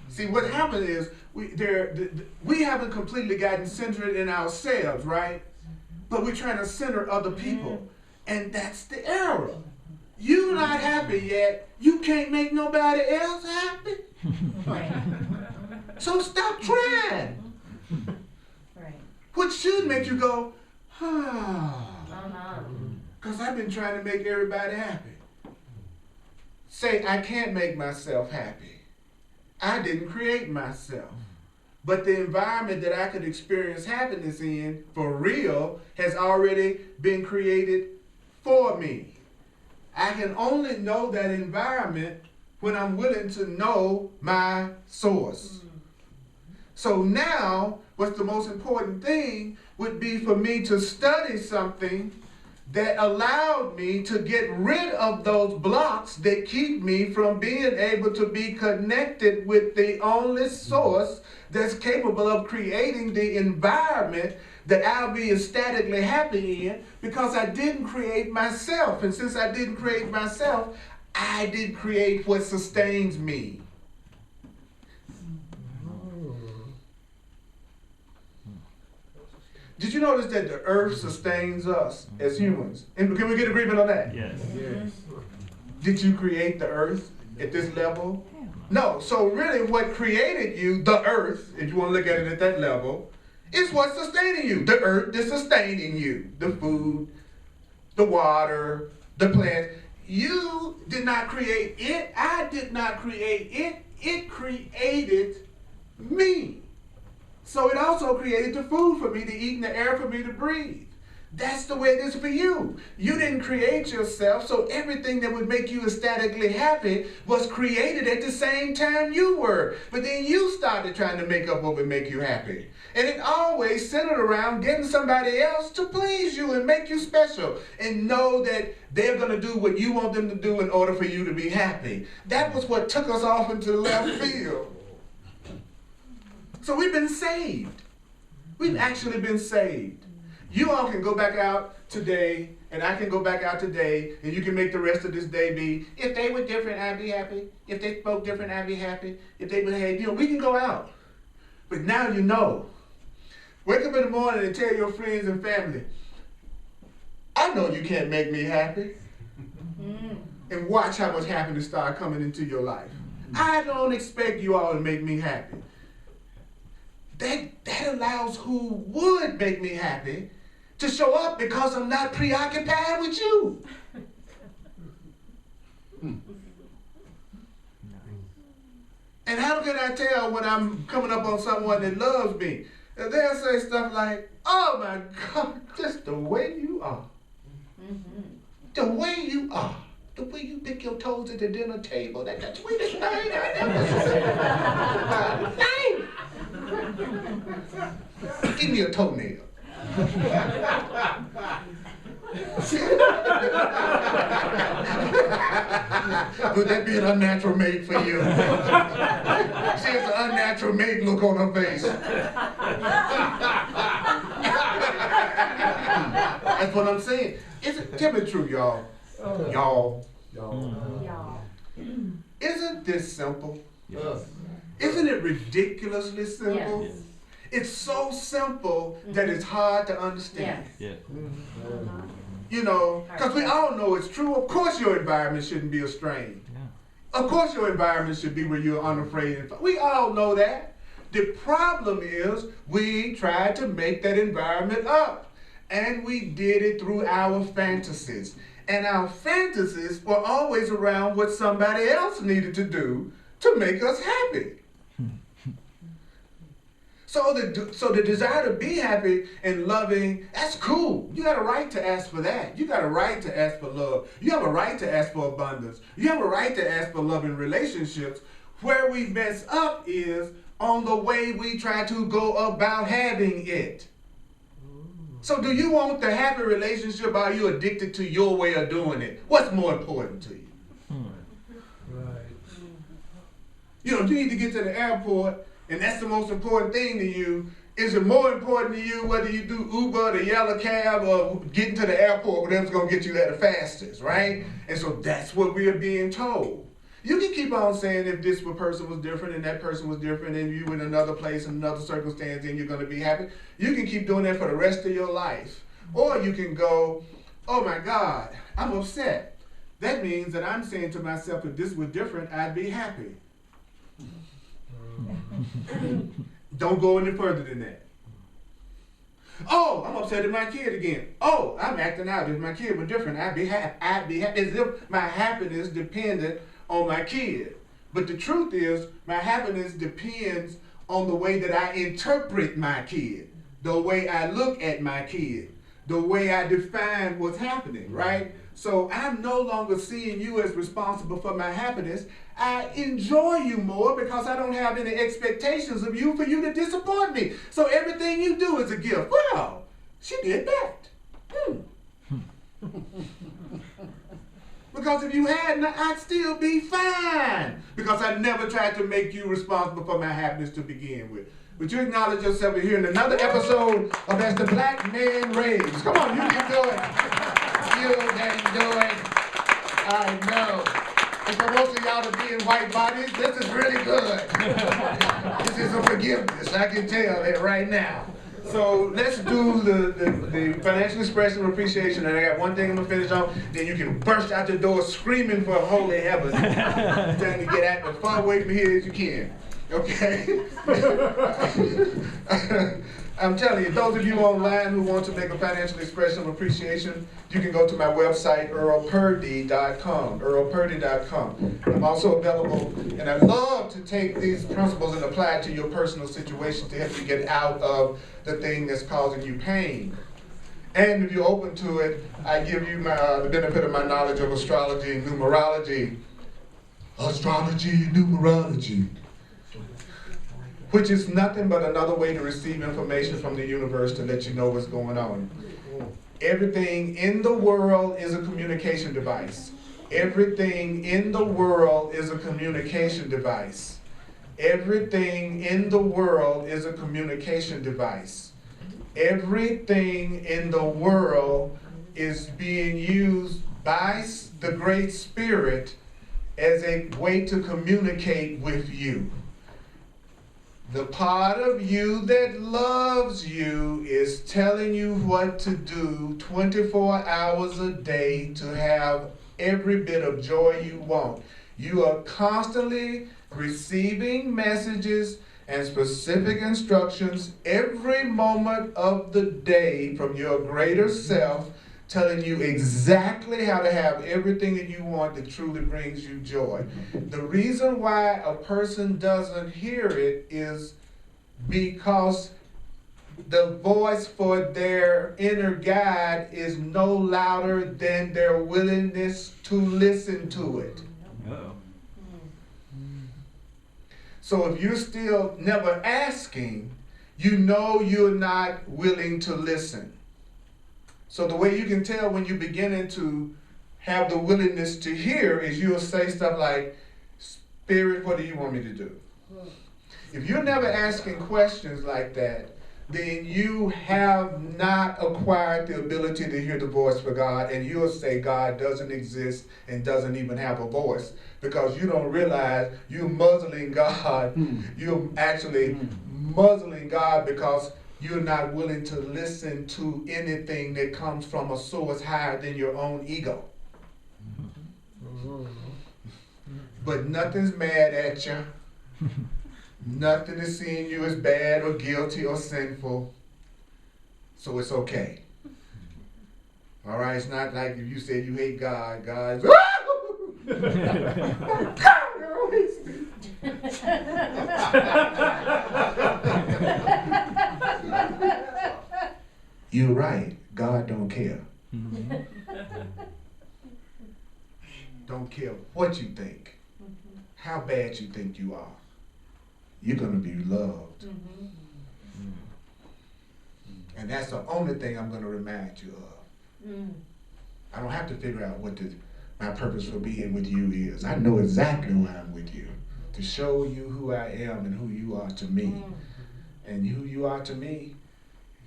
See, what happens is we haven't completely gotten centered in ourselves, right? But we're trying to center other people. And that's the error. You're not happy yet. You can't make nobody else happy. Right. So stop trying. Right. What should make you go, Uh-huh. because I've been trying to make everybody happy. Say, I can't make myself happy. I didn't create myself. But the environment that I could experience happiness in, for real, has already been created for me. I can only know that environment when I'm willing to know my source. So now, what's the most important thing would be for me to study something that allowed me to get rid of those blocks that keep me from being able to be connected with the only source that's capable of creating the environment that I'll be ecstatically happy in, because I didn't create myself. And since I didn't create myself, I didn't create what sustains me. Did you notice that the earth sustains us as humans? And can we get agreement on that? Yes. Yes. Did you create the earth at this level? No. So really what created you, the earth, if you want to look at it at that level, is what's sustaining you. The earth is sustaining you. The food, the water, the plants. You did not create it. I did not create it. It created me. So it also created the food for me to eat and the air for me to breathe. That's the way it is for you. You didn't create yourself, so everything that would make you ecstatically happy was created at the same time you were. But then you started trying to make up what would make you happy. And it always centered around getting somebody else to please you and make you special and know that they're going to do what you want them to do in order for you to be happy. That was what took us off into the left field. So we've been saved. We've actually been saved. You all can go back out today, and I can go back out today, and you can make the rest of this day be, if they were different, I'd be happy. If they spoke different, I'd be happy. If they behaved, we can go out. But now you know. Wake up in the morning and tell your friends and family, I know you can't make me happy. And watch how much happiness start coming into your life. I don't expect you all to make me happy. That allows who would make me happy to show up, because I'm not preoccupied with you. And how can I tell when I'm coming up on someone that loves me? And they'll say stuff like, oh my God, just the way you are. The way you are. The way you pick your toes at the dinner table. That's the sweetest thing I ever seen. Give me a toenail. Would that be an unnatural mate for you? She has an unnatural mate look on her face. That's what I'm saying. Tell me the truth, y'all. Y'all. Isn't this simple? Yes. Isn't it ridiculously simple? Yes. It's so simple that it's hard to understand. Yes. Yeah. Because we all know it's true. Of course your environment shouldn't be a strain. Yeah. Of course your environment should be where you're unafraid. We all know that. The problem is we tried to make that environment up. And we did it through our fantasies. And our fantasies were always around what somebody else needed to do to make us happy. So the desire to be happy and loving, that's cool. You got a right to ask for that. You got a right to ask for love. You have a right to ask for abundance. You have a right to ask for loving relationships. Where we mess up is on the way we try to go about having it. So do you want the happy relationship, or are you addicted to your way of doing it? What's more important to you? Right. You need to get to the airport, and that's the most important thing to you. Is it more important to you whether you do Uber, the yellow cab, or getting to the airport, whatever's going to get you there the fastest, right? And so that's what we are being told. You can keep on saying if this person was different and that person was different and you in another place and another circumstance and you're going to be happy. You can keep doing that for the rest of your life. Or you can go, oh my God, I'm upset. That means that I'm saying to myself, if this were different, I'd be happy. Don't go any further than that. Oh, I'm upset at my kid again. Oh, I'm acting out. If my kid were different, I'd be happy. As if my happiness depended on my kid. But the truth is, my happiness depends on the way that I interpret my kid, the way I look at my kid, the way I define what's happening, right? So I'm no longer seeing you as responsible for my happiness. I enjoy you more because I don't have any expectations of you for you to disappoint me. So everything you do is a gift. Wow, she did that. Because if you hadn't, I'd still be fine. Because I never tried to make you responsible for my happiness to begin with. Would you acknowledge yourself here in another episode of As the Black Man Raves? Come on, you can do it. You can do it. I know. And for most of y'all to be in white bodies, this is really good. This is a forgiveness. I can tell it right now. So let's do the financial expression of appreciation, and I got one thing I'm gonna finish on. Then you can burst out the door screaming for holy heaven, trying to get out as far away from here as you can. Okay? I'm telling you, those of you online who want to make a financial expression of appreciation, you can go to my website, earlpurdy.com, earlpurdy.com. I'm also available, and I love to take these principles and apply it to your personal situation to help you get out of the thing that's causing you pain. And if you're open to it, I give you the benefit of my knowledge of astrology and numerology. Astrology and numerology. Which is nothing but another way to receive information from the universe to let you know what's going on. Everything in the world is a communication device. Everything in the world is a communication device. Everything in the world is a communication device. Everything in the world is being used by the Great Spirit as a way to communicate with you. The part of you that loves you is telling you what to do 24 hours a day to have every bit of joy you want. You are constantly receiving messages and specific instructions every moment of the day from your greater self, telling you exactly how to have everything that you want that truly brings you joy. The reason why a person doesn't hear it is because the voice for their inner guide is no louder than their willingness to listen to it. Uh-oh. So if you're still never asking, you know you're not willing to listen. So the way you can tell when you're beginning to have the willingness to hear is you'll say stuff like, Spirit, what do you want me to do? If you're never asking questions like that, then you have not acquired the ability to hear the voice for God, and you'll say God doesn't exist and doesn't even have a voice because you don't realize you're muzzling God. You're actually muzzling God because you're not willing to listen to anything that comes from a source higher than your own ego. But nothing's mad at you. Nothing is seeing you as bad or guilty or sinful. So it's okay. All right, it's not like if you said you hate God, God's You're right. God don't care. Don't care what you think, how bad you think you are. You're going to be loved. And that's the only thing I'm going to remind you of. I don't have to figure out what my purpose for being with you is. I know exactly why I'm with you. To show you who I am and who you are to me. And who you are to me,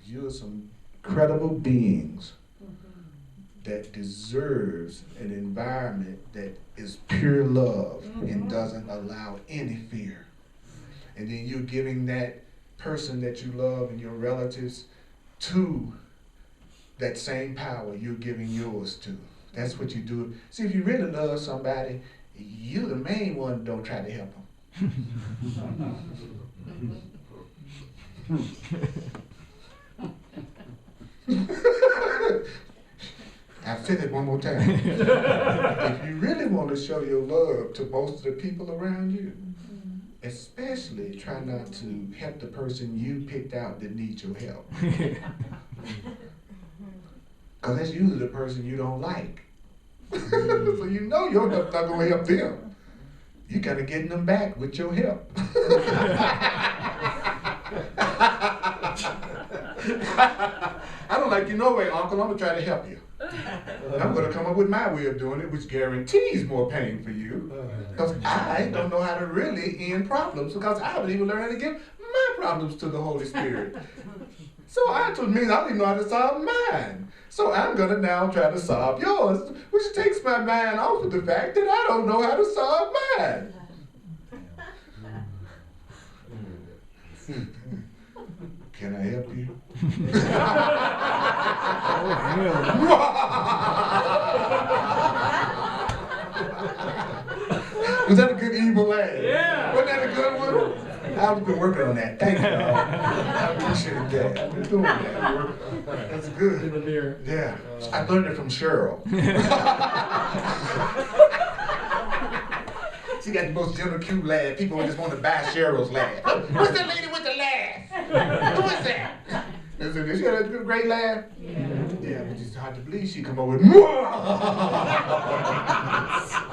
you're some credible beings that deserves an environment that is pure love and doesn't allow any fear. And then you're giving that person that you love and your relatives to that same power you're giving yours to. That's what you do. See, if you really love somebody, you're the main one who don't try to help them. I've said it one more time. If you really want to show your love to most of the people around you, especially try not to help the person you picked out that needs your help. Because that's usually the person you don't like. So you know your help's not going to help them. You kind of getting them back with your help. I don't like you no way, Uncle. I'm going to try to help you. I'm going to come up with my way of doing it, which guarantees more pain for you. Because I don't know how to really end problems, because I haven't even learned how to give my problems to the Holy Spirit. So which means I don't even know how to solve mine. So I'm going to now try to solve yours, which takes my mind off of the fact that I don't know how to solve mine. Can I help you? Was that a good evil laugh? Yeah. Wasn't that a good one? I've been working on that. Thank you. I appreciate that. I've been doing that. That's In good. the mirror. Yeah. I learned it from Cheryl. She got the most gentle, cute laugh. People just want to buy Cheryl's laugh. What's that lady with the laugh? Who is that? Is she got a great laugh? Yeah, but it's hard to believe she come over with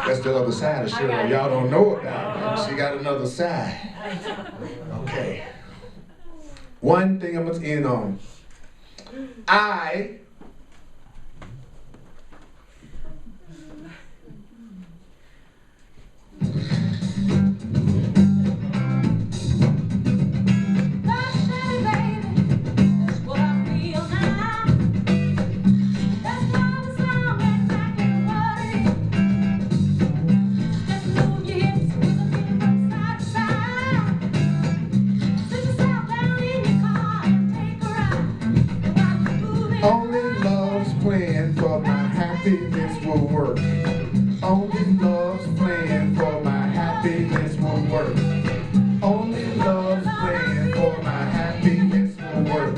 That's the other side of Cheryl. Y'all don't know about it. She got another side. Okay. One thing I'm going to end on. I only love's plan for my happiness will work. Only love's plan for my happiness will work. Only love's plan for my happiness will work.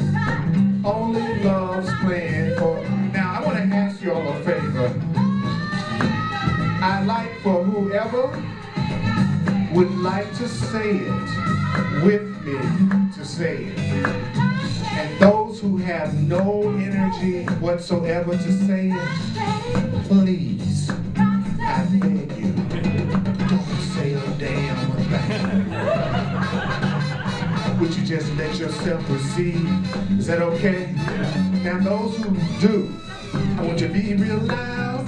Only love's plan for... Now, I want to ask you all a favor. I'd like for whoever would like to say it with me to say it. And those who have no energy whatsoever to say it, please, I beg you, don't say a damn thing. Would you just let yourself receive? Is that okay? Now those who do, I want you to be real loud,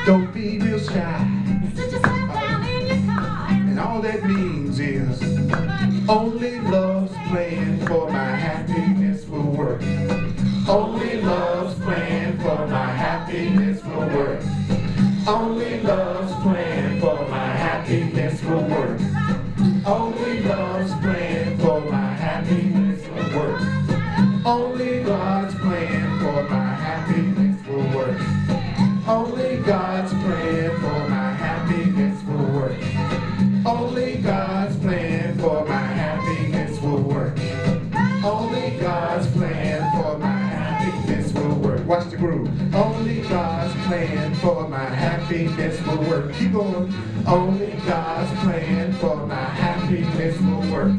don't be real shy. And all that means is, only love's plan for my happiness will work. Only love's plan for my happiness will work. Only love's plan for my happiness will work. Only love's plan for my happiness will work. Only God's plan for my happiness will work. Only God's plan for my happiness will work. Only God's plan for my happiness will work. Only God's plan for my happiness will work. Watch the groove. Only God's plan for my happiness will work. Keep going. Only God's plan for my happiness will work.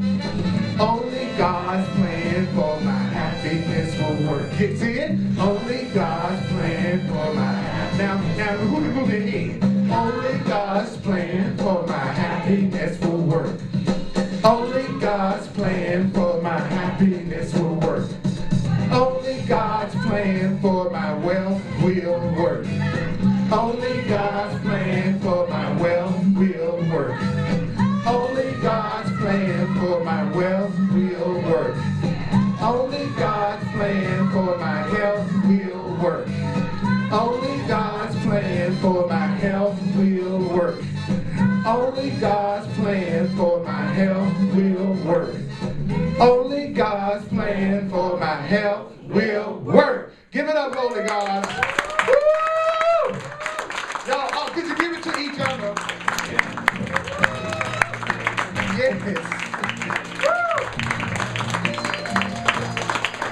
Only God's plan for my happiness will work. See it? Only God's plan for my happiness. Now, who can move their head? Only God's plan for my happiness will work. Only God's plan for my happiness will work. Only God's plan for my wealth will work. Only God's plan for my wealth will work. Only God's plan for my wealth will work. Only God's plan for my health will work. Only God's plan for my health will work. Only God's plan for my health will work. Only God's plan for my health will work. Give it up, Holy God. Woo! Y'all, could you give it to each other? Yes. Woo!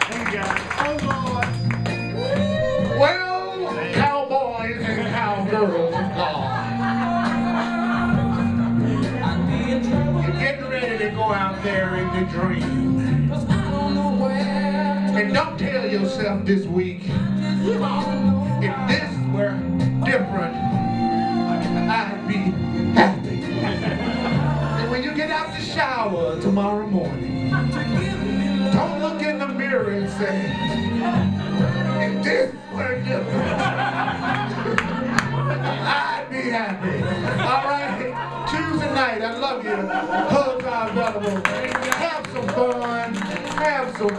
Thank you, guys. Oh, Lord. Well, cowboys and cowgirls of God. You're getting ready to go out there in the dream. And don't tell yourself this week, if this were different, I'd be happy. And when you get out the shower tomorrow morning, don't look in the mirror and say, if this were different, Sunday. All right? Tuesday night, I love you. Hugs are available. Have some fun. Have some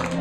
fun.